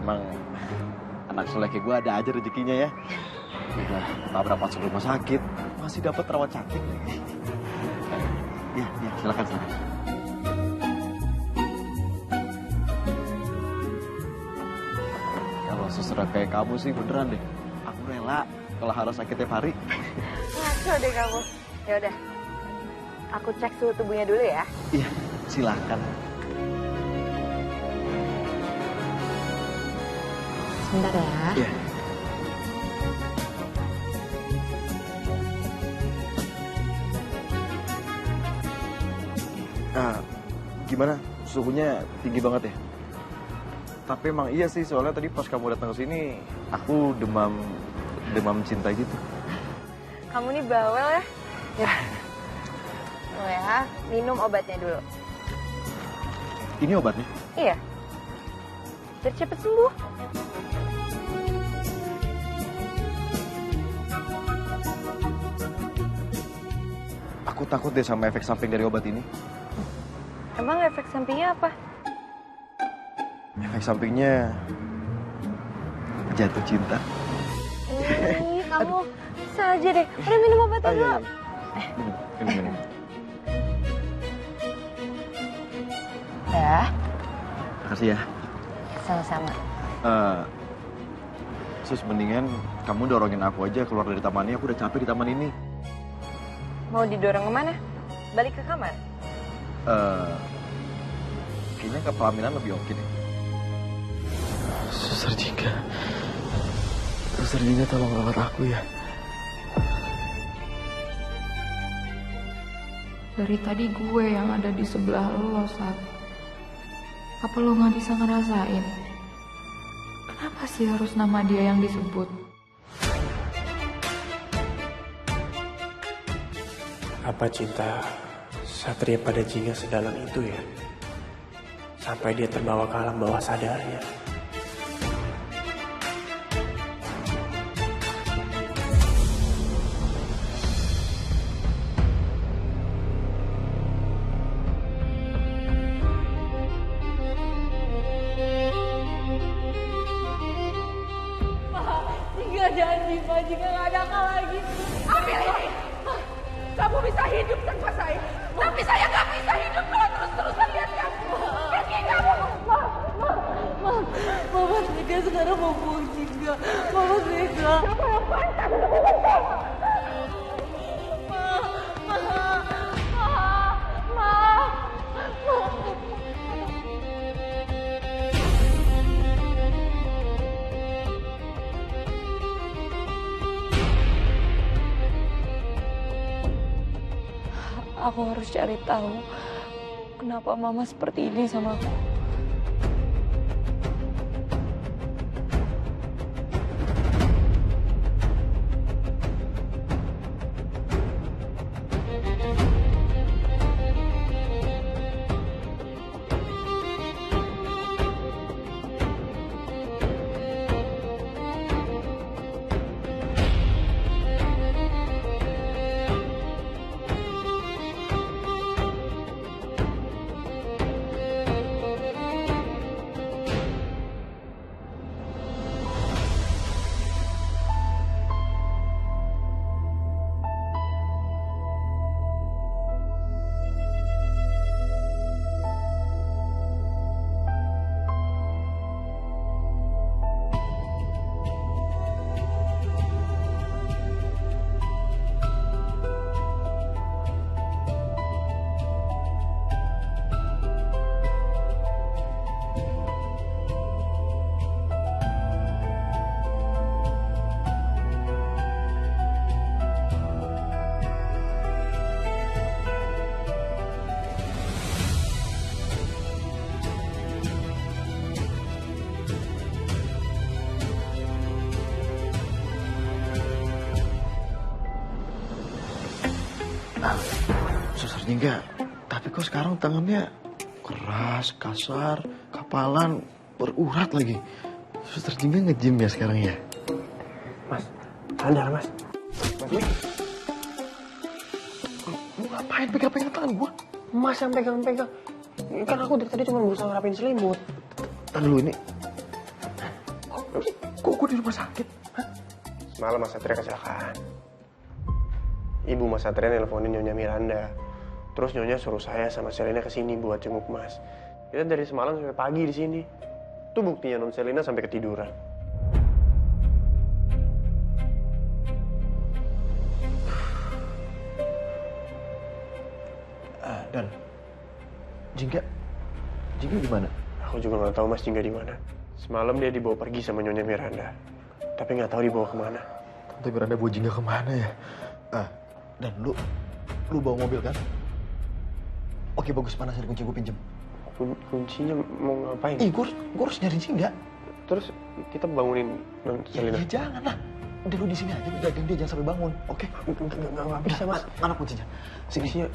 emang anak soleh kayak gue ada aja rezekinya ya. Udah tabrak masuk rumah sakit, masih dapat rawat cantik. Ya, silakan. Kalau seserak kayak kamu sih beneran deh. Aku rela kalau harus sakit tiap hari. Ngaco deh kamu. Ya udah, aku cek suhu tubuhnya dulu ya. Iya, silakan. Sebentar ya. Iya. Nah, gimana? Suhunya tinggi banget ya? Tapi emang iya sih, soalnya tadi pas kamu datang ke sini, aku demam cinta gitu. Kamu nih bawel ya. Ya. Oh ya, minum obatnya dulu. Ini obatnya? Iya. Biar cepet sembuh. Aku takut deh sama efek samping dari obat ini. Emang efek sampingnya apa? Efek sampingnya jatuh cinta. Kamu bisa aja deh. Udah minum obatnya dulu. Minum. Ya, Makasih ya. sama-sama. Sus, mendingan kamu dorongin aku aja keluar dari taman ini. Aku udah capek di taman ini. Mau didorong kemana? Balik ke kamar? Kayaknya ke pelaminan lebih oke deh. Suster Jingga tolong rawat aku ya. Dari tadi gue yang ada di sebelah lo, Sat. Apa lo gak bisa ngerasain? Kenapa sih harus nama dia yang disebut? Apa cinta Satria pada Jingga sedalam itu ya? Sampai dia terbawa ke alam bawah sadarnya. Jingga janji, Pak. Jingga gak ada akal lagi. Ambil ini. Kamu bisa hidup tanpa saya. Tapi saya gak bisa hidup kalau terus-terusan lihat kamu. Pergi kamu. Mama tega sekarang mau buang Jingga. Mama tega. Siapa yang pantas untuk membuang? Aku harus cari tahu kenapa mama seperti ini sama aku. Suster Jingga, tapi kok sekarang tangannya keras, kasar, kapalan, berurat lagi. Suster Jingga nge-gym ya sekarang ya? Mas, sadar mas. Lu ngapain pegang-pegang tangan gua? Mas yang pegang-pegang. Kan aku dari tadi cuma berusaha ngerapin selimut. Tahan dulu ini. Kok gue di rumah sakit? Hah? Semalam Mas Satria kecelakaan. Ibu Mas Satria nelponin Nyonya Miranda. Terus Nyonya suruh saya sama Selina kesini buat jenguk Mas. Kita dari semalam sampai pagi di sini. Itu buktinya Non Selina sampai ketiduran. Dan Jingga gimana? Aku juga nggak tahu Mas Jingga di mana. Semalam dia dibawa pergi sama Nyonya Miranda. Tapi nggak tahu dibawa kemana. Tante Miranda bawa Jingga kemana ya? Dan lu bawa mobil kan? Oke bagus, mana sih kunci gue pinjem? Kuncinya mau ngapain? Gue harus nyari Jingga. Terus kita bangunin Non Selina. Ya jangan lah. Udah lu di sini aja, jagain dia jangan sampai bangun. Oke? Nggak bisa Mas. Mana kuncinya? Sini.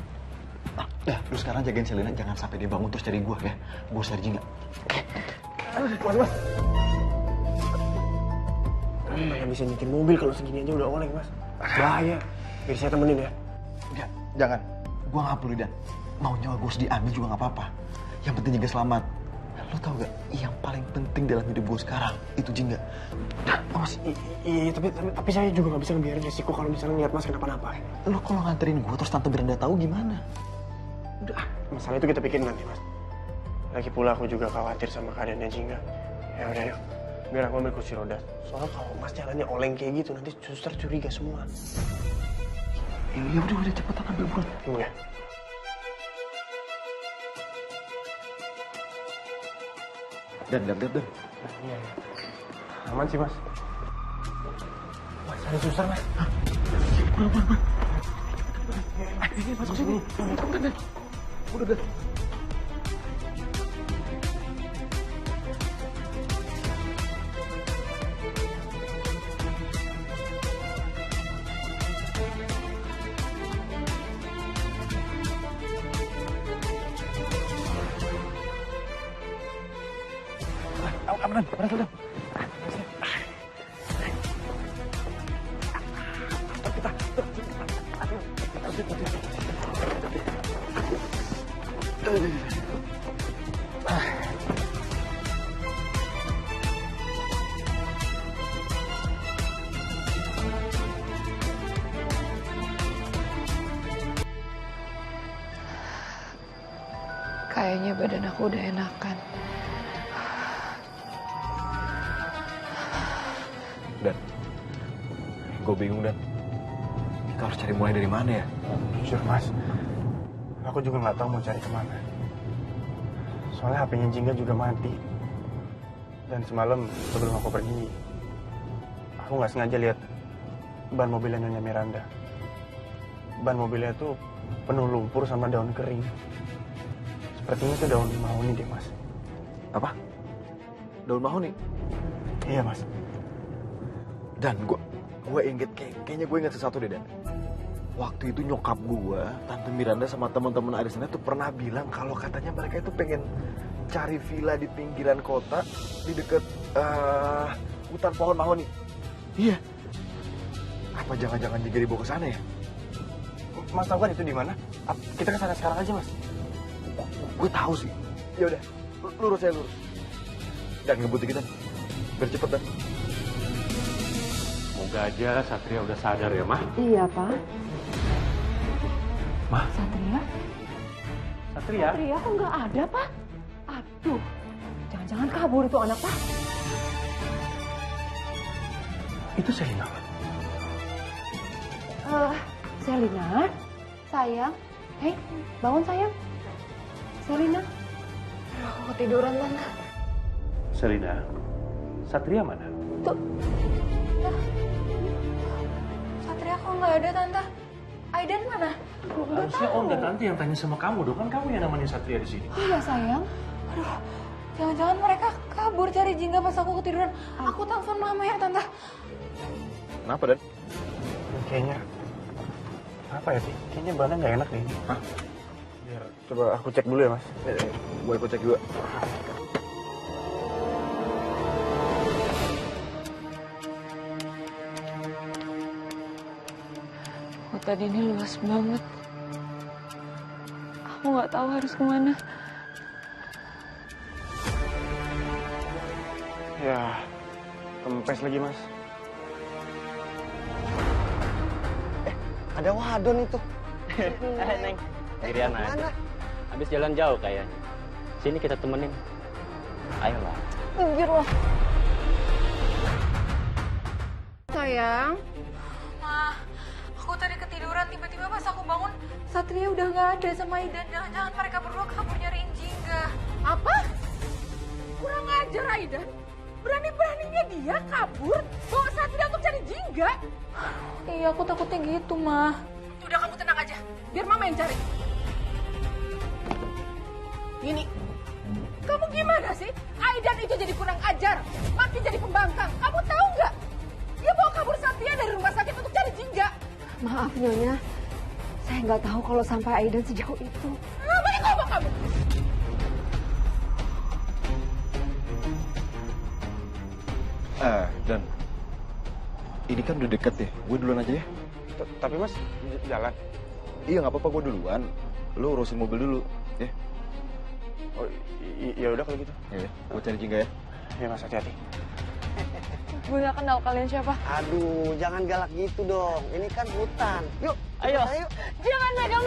Dah, lu sekarang jagain Selina jangan sampai dia bangun terus cari gua ya. Gua cari Jingga. Oke. Mas. Nggak bisa nyetir mobil kalau segini aja udah oleng Mas. Bahaya. Biar saya temenin ya. Enggak, jangan. Gua nggak peduli Dan. Mau nyawa gua diambil juga nggak apa-apa. Yang penting Jingga selamat. Lu tau gak? Yang paling penting dalam hidup gua sekarang itu Jingga. Mas, iya tapi saya juga nggak bisa ngebiarin resiko kalau misalnya ngeliat Mas kenapa-napa. Lu kalau nganterin gua terus Tante Miranda tahu gimana? Udah, masalah itu kita pikirin nanti Mas. Lagi pula aku juga khawatir sama keadaannya Jingga. Ya udah yuk, biar aku ambil kursi roda. Soalnya kalau Mas jalannya oleng kayak gitu nanti suster curiga semua. Ya udah cepetan ambil buruan. Tunggu ya. Dan. Iya. Aman sih Mas. Mas ada suster Mas. Ini masuk sini. Udah. Aman. Kayaknya badan aku udah enakan. Dan, gue bingung Dan. Kita harus cari mulai dari mana ya? Jujur Mas, aku juga nggak tahu mau cari kemana. Soalnya HP-nya Jingga juga mati. Dan semalam sebelum aku pergi, aku nggak sengaja lihat ban mobilnya Nyonya Miranda. Ban mobilnya tuh penuh lumpur sama daun kering. Sepertinya itu daun mahoni deh Mas. Apa? Daun mahoni? Iya Mas. Dan gue inget kayaknya gue inget sesuatu deh Dan. Waktu itu nyokap gue, Tante Miranda sama teman-teman arisannya tuh pernah bilang kalau katanya mereka itu pengen cari villa di pinggiran kota di deket hutan pohon mahoni. Iya. Apa jangan-jangan Jingga dibawa ke sana ya? Mas tahu kan itu di mana? Kita ke sana sekarang aja Mas. Gue tahu sih. Ya udah, lurus. Dan ngebut kita. Biar cepet Dan. Semoga aja Satria udah sadar ya, Mah. Iya, Pak. Mah? Satria? Satria? Satria kok nggak ada, Pak? Aduh, jangan-jangan kabur itu anak, Pak. Itu Selina. Selina? Sayang? Hei, bangun sayang. Selina? Aku ketiduran, Tante. Selina, Satria mana? Tuh. Satria kok nggak ada, Tante? Aidan mana? Harusnya Om dan Tante yang tanya sama kamu dong, kan kamu yang namanya Satria di sini. Iya, sayang. Aduh, jangan-jangan mereka kabur cari Jingga pas aku ketiduran. Aku telepon mama ya, Tante. Kenapa Dan? Kayaknya apa ya sih? Kayaknya badannya nggak enak nih. Hah? Biar coba aku cek dulu ya Mas. Gue ikut cek juga. Hutan ini luas banget. Aku nggak tahu harus kemana. Ya, Kempes lagi, Mas. Ada wadon itu. Neng, Irian aja. Mana? Habis jalan jauh kayaknya. Sini kita temenin. Ayolah. Minggir loh. Sayang, Ma, aku tadi ketiduran, tiba-tiba pas aku bangun, Satria udah nggak ada sama Aidan. Jangan-jangan mereka berdua kabur nyariin Jingga. apa? Kurang ajar Aidan. Berani-beraninya dia kabur bawa Satria untuk cari Jingga. Iya, aku takutnya gitu, Ma. Udah kamu tenang aja, biar mama yang cari. Ini, kamu gimana sih? Aidan itu jadi kurang ajar, makin jadi pembangkang. Kamu tahu nggak? Dia bawa kabur Satria dari rumah sakit untuk cari Jingga. Maaf Nyonya, saya nggak tahu kalau sampai Aidan sejauh itu. Balik ngomong kamu. Dan ini kan udah deket ya, gue duluan aja ya. Tapi Mas, jalan. Iya nggak apa-apa, gue duluan. Lu urusin mobil dulu, ya. Oh, ya udah kalau gitu. Ya, gue cari Jingga ya. Ya Mas, hati-hati. Gue nggak kenal kalian siapa. Aduh, jangan galak gitu dong. Ini kan hutan. Yuk, Ayo. ayo. Jangan megang